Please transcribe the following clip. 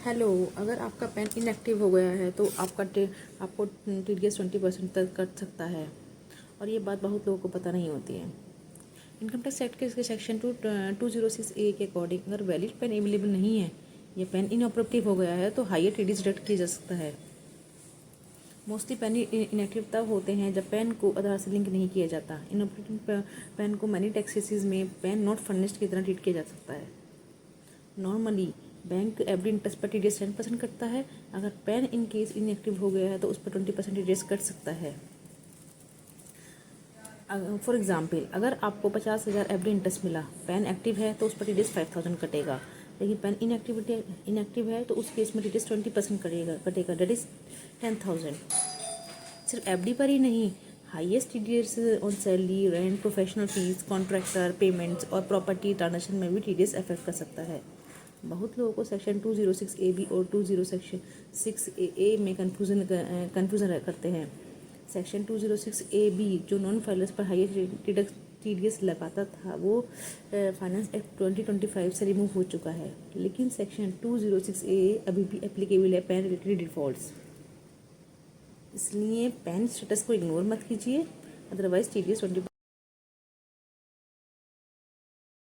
Hello, अगर आपका pan inactive हो गया है तो आपको TDS 20% तक कट सकता है और ये बात बहुत लोगों को पता नहीं होती है। इनकम टैक्स एक्ट के सेक्शन 206A के अकॉर्डिंग अगर वैलिड पैन अवेलेबल नहीं है या पैन इनऑपरेटिव हो गया है तो हायर TDS डिडक्ट किया जा सकता है। मोस्टली पैन इनएक्टिव तब होते हैं जब पैन को आधार से लिंक नहीं किया जाता। इनऑपरेटिव पैन को मनी टैक्सेस में पैन नॉट फर्निश्ड की तरह ट्रीट किया जा सकता है। नॉर्मली बैंक एवरी इंटरेस्ट पर TDS 10% कटता है। अगर पैन इन केस इनएक्टिव हो गया है तो उस पर 20% TDS कट सकता है। फॉर एग्जाम्पल, अगर आपको 50,000 एवरी इंटरेस्ट मिला, पैन एक्टिव है तो उस पर TDS 5,000 कटेगा, लेकिन पैन इनएक्टिव है तो उस केस में TDS 20% कटेगा, डेट इज 10,000। सिर्फ FD पर ही नहीं, highest TDS on salary, rent, professional fees, contractor payments और प्रॉपर्टी ट्रांजेक्शन में भी TDS अफेक्ट कर सकता है। बहुत लोगों को सेक्शन 206AB और 206A में कन्फ्यूज़न करते हैं। सेक्शन 206AB जो नॉन फाइलर्स पर हाईएस्ट TDS लगाता था वो फाइनेंस एक्ट 2025 से रिमूव हो चुका है, लेकिन सेक्शन 206A अभी भी एप्लीकेबल है पैन रिलेटेड डिफॉल्ट्स। इसलिए पैन स्टेटस को इग्नोर मत कीजिए, अदरवाइज TDS 20